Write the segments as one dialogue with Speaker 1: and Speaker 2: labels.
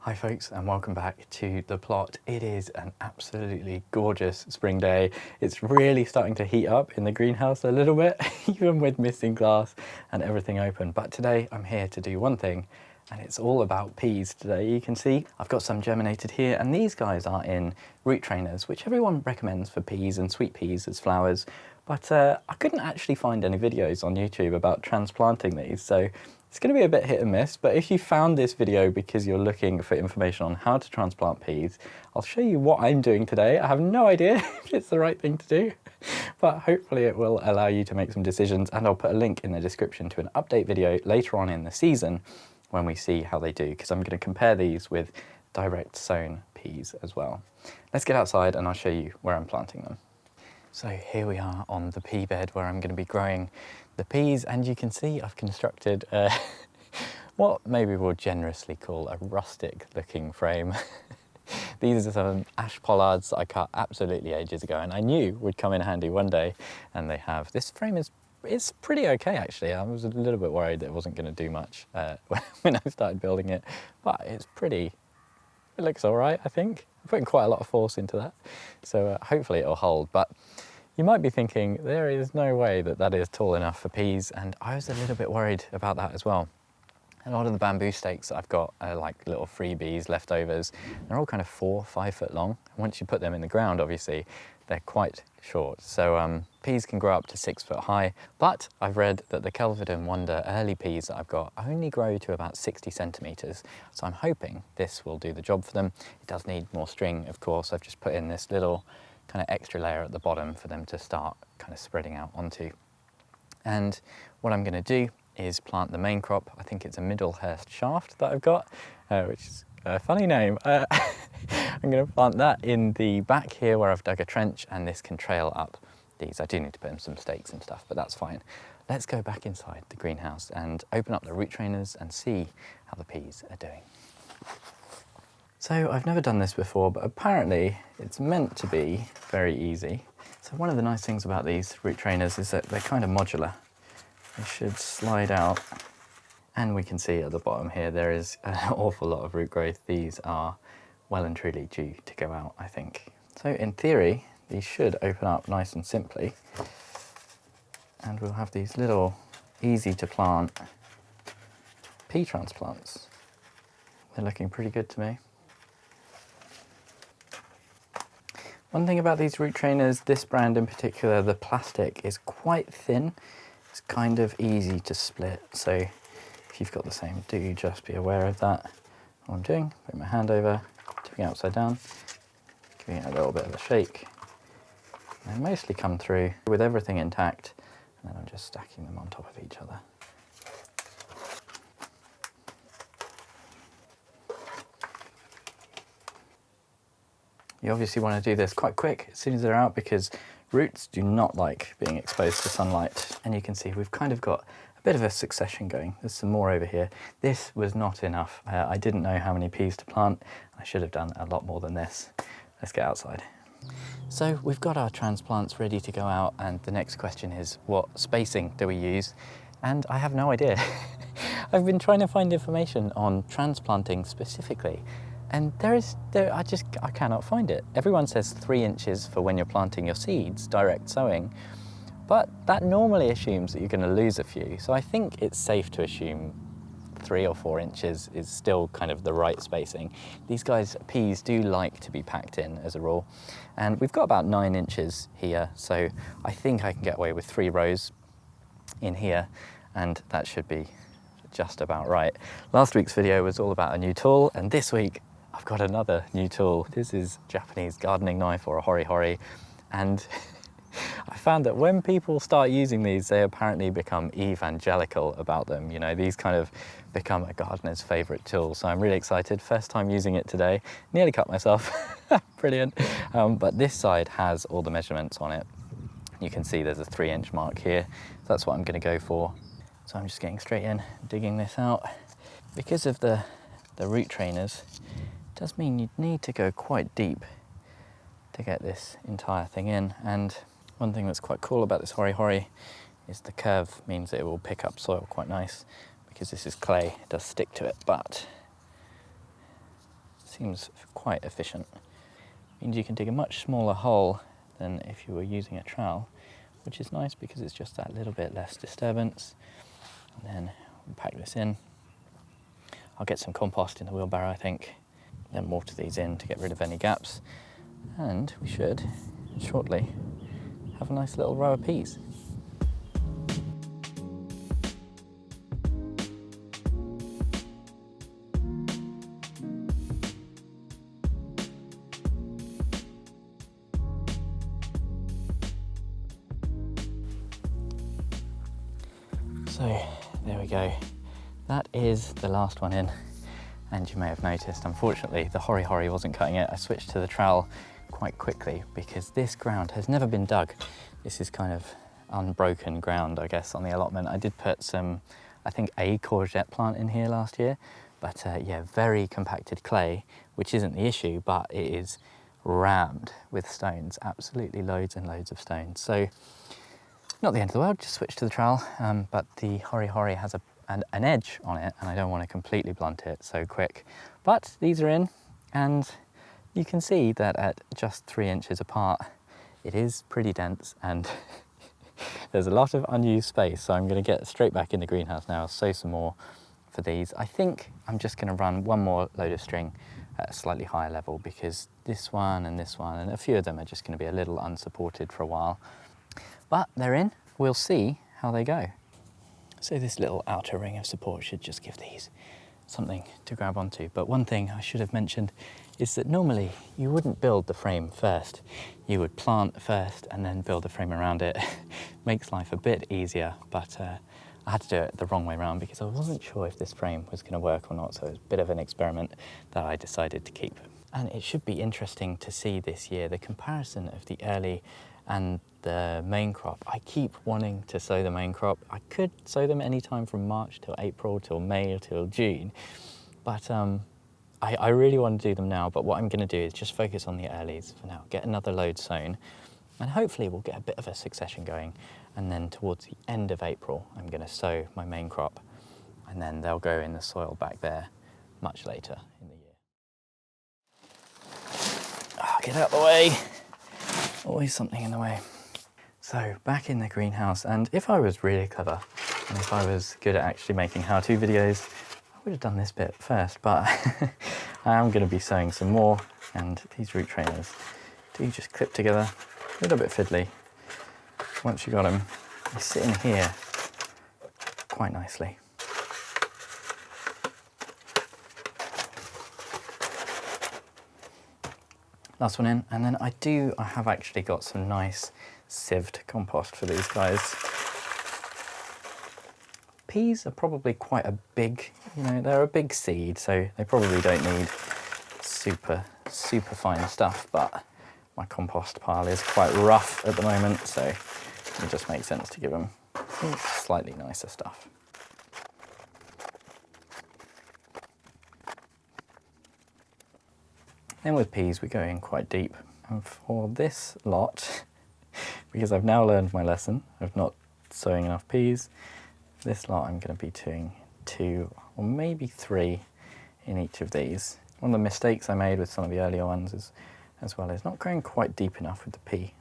Speaker 1: Hi folks, and welcome back to the plot. It is an absolutely gorgeous spring day. It's really starting to heat up in the greenhouse a little bit, even with missing glass and everything open. But today I'm here to do one thing, and it's all about peas today. You can see I've got some germinated here, and these guys are in root trainers, which everyone recommends for peas and sweet peas as flowers. But I couldn't actually find any videos on YouTube about transplanting these, so it's going to be a bit hit and miss. But if you found this video because you're looking for information on how to transplant peas, I'll show you what I'm doing today. I have no idea if it's the right thing to do, but hopefully it will allow you to make some decisions, and I'll put a link in the description to an update video later on in the season when we see how they do, because I'm going to compare these with direct sown peas as well. Let's get outside and I'll show you where I'm planting them. So here we are on the pea bed where I'm going to be growing the peas, and you can see I've constructed what maybe we'll generously call a rustic looking frame. These are some ash pollards that I cut absolutely ages ago and I knew would come in handy one day, and they have. This frame it's pretty okay actually. I was a little bit worried that it wasn't going to do much when I started building it, but it looks all right, I think. I'm putting quite a lot of force into that, so hopefully it'll hold. But you might be thinking, there is no way that that is tall enough for peas, and I was a little bit worried about that as well. A lot of the bamboo stakes that I've got are like little freebies, leftovers. They're all kind of 4 or 5 foot long. Once you put them in the ground, obviously, they're quite short. So peas can grow up to 6 foot high, but I've read that the Kelvedon Wonder early peas that I've got only grow to about 60 centimetres. So I'm hoping this will do the job for them. It does need more string, of course. I've just put in this little kind of extra layer at the bottom for them to start kind of spreading out onto. And what I'm going to do is plant the main crop. I think it's a Middlehurst shaft that I've got, which is a funny name. I'm going to plant that in the back here where I've dug a trench, and this can trail up these. I do need to put in some stakes and stuff, but that's fine. Let's go back inside the greenhouse and open up the root trainers and see how the peas are doing. So I've never done this before, but apparently it's meant to be very easy. So one of the nice things about these root trainers is that they're kind of modular. They should slide out, and we can see at the bottom here there is an awful lot of root growth. These are well and truly due to go out, I think. So in theory, these should open up nice and simply, and we'll have these little easy to plant pea transplants. They're looking pretty good to me. One thing about these root trainers, this brand in particular, the plastic is quite thin. It's kind of easy to split, so if you've got the same, do just be aware of that. What I'm doing, putting my hand over, tipping it upside down, giving it a little bit of a shake. And they mostly come through with everything intact, and then I'm just stacking them on top of each other. You obviously want to do this quite quick as soon as they're out, because roots do not like being exposed to sunlight. And you can see we've kind of got a bit of a succession going. There's some more over here. This was not enough. I didn't know how many peas to plant. I should have done a lot more than this. Let's get outside. So we've got our transplants ready to go out, and the next question is, what spacing do we use? And I have no idea. I've been trying to find information on transplanting specifically, and I cannot find it. Everyone says 3 inches for when you're planting your seeds, direct sowing, but that normally assumes that you're going to lose a few. So I think it's safe to assume 3 or 4 inches is still kind of the right spacing. These peas do like to be packed in as a rule, and we've got about 9 inches here, so I think I can get away with 3 rows in here, and that should be just about right. Last week's video was all about a new tool, and this week I've got another new tool. This is Japanese gardening knife, or a hori-hori, and I found that when people start using these, they apparently become evangelical about them. You know, these kind of become a gardener's favourite tool. So I'm really excited. First time using it today. Nearly cut myself. Brilliant. But this side has all the measurements on it. You can see there's a 3-inch mark here. So that's what I'm going to go for. So I'm just getting straight in, digging this out. Because of the root trainers, it does mean you'd need to go quite deep to get this entire thing in. And one thing that's quite cool about this hori-hori is the curve means that it will pick up soil quite nice. Because this is clay, it does stick to it, but seems quite efficient. Means you can dig a much smaller hole than if you were using a trowel, which is nice because it's just that little bit less disturbance. And then we'll pack this in. I'll get some compost in the wheelbarrow, I think, then water these in to get rid of any gaps. And we should shortly have a nice little row of peas. So there we go. That is the last one in. And you may have noticed, unfortunately, the hori wasn't cutting it. I switched to the trowel quite quickly because this ground has never been dug. This is kind of unbroken ground, I guess, on the allotment. I did put some, I think, a courgette plant in here last year, but yeah, very compacted clay, which isn't the issue, but it is rammed with stones, absolutely loads and loads of stones. So not the end of the world, just switch to the trowel, but the hori has an edge on it, and I don't want to completely blunt it so quick. But these are in, and you can see that at just 3 inches apart, it is pretty dense, and there's a lot of unused space, so I'm going to get straight back in the greenhouse now, sow some more for these. I think I'm just going to run one more load of string at a slightly higher level, because this one and a few of them are just going to be a little unsupported for a while. But they're in, we'll see how they go. So this little outer ring of support should just give these something to grab onto. But one thing I should have mentioned is that normally you wouldn't build the frame first. You would plant first and then build the frame around it. Makes life a bit easier, but I had to do it the wrong way around because I wasn't sure if this frame was going to work or not, so it was a bit of an experiment that I decided to keep. And it should be interesting to see this year the comparison of the early and the main crop. I keep wanting to sow the main crop. I could sow them anytime from March till April, till May, till June, but I really want to do them now. But what I'm going to do is just focus on the earlies for now, get another load sown, and hopefully we'll get a bit of a succession going. And then towards the end of April, I'm going to sow my main crop, and then they'll go in the soil back there much later in the year. Oh, get out of the way. Always something in the way. So back in the greenhouse, and if I was really clever and if I was good at actually making how-to videos, I would have done this bit first, but I am going to be sowing some more, and these root trainers do just clip together, a little bit fiddly. Once you got them, they sit in here quite nicely. Last one in, and then I have actually got some nice sieved compost for these guys. Peas are probably quite a big, they're a big seed, so they probably don't need super fine stuff, but my compost pile is quite rough at the moment, so it just makes sense to give them some slightly nicer stuff. Then with peas, we go in quite deep. And for this lot, because I've now learned my lesson of not sowing enough peas, this lot I'm going to be doing 2 or maybe 3 in each of these. One of the mistakes I made with some of the earlier ones is, as well, is not going quite deep enough with the pea.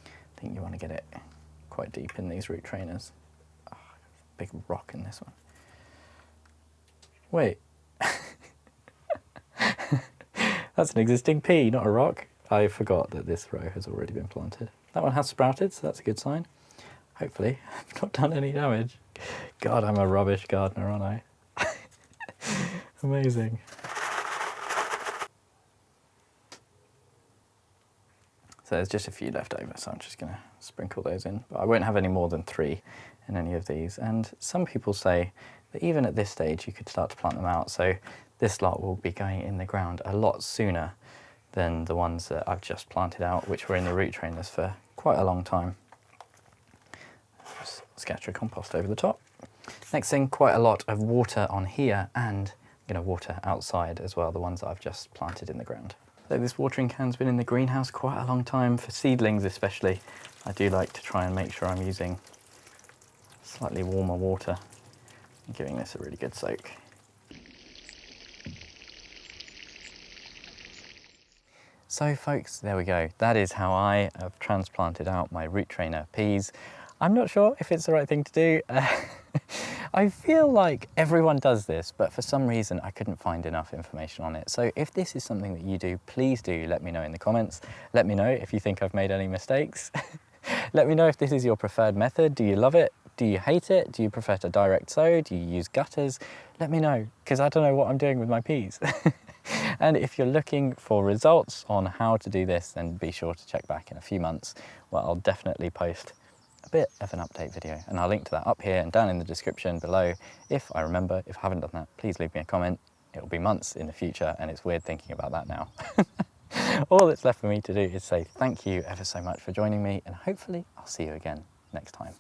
Speaker 1: I think you want to get it quite deep in these root trainers. Oh, big rock in this one. Wait. That's an existing pea, not a rock. I forgot that this row has already been planted. That one has sprouted, so that's a good sign. Hopefully, I've not done any damage. God, I'm a rubbish gardener, aren't I? Amazing. So there's just a few left over, so I'm just going to sprinkle those in. But I won't have any more than 3 in any of these. And some people say that even at this stage, you could start to plant them out. So this lot will be going in the ground a lot sooner than the ones that I've just planted out, which were in the root trainers for quite a long time. Just scatter compost over the top. Next thing, quite a lot of water on here, and I'm going to water outside as well, the ones that I've just planted in the ground. So this watering can's been in the greenhouse quite a long time, for seedlings especially. I do like to try and make sure I'm using slightly warmer water and giving this a really good soak. So folks, there we go. That is how I have transplanted out my root trainer peas. I'm not sure if it's the right thing to do. I feel like everyone does this, but for some reason I couldn't find enough information on it. So if this is something that you do, please do let me know in the comments. Let me know if you think I've made any mistakes. Let me know if this is your preferred method. Do you love it? Do you hate it? Do you prefer to direct sow? Do you use gutters? Let me know, because I don't know what I'm doing with my peas. And if you're looking for results on how to do this, then be sure to check back in a few months, where I'll definitely post a bit of an update video, and I'll link to that up here and down in the description below. If I remember, if I haven't done that, please leave me a comment. It'll be months in the future, and it's weird thinking about that now. All that's left for me to do is say thank you ever so much for joining me, and hopefully I'll see you again next time.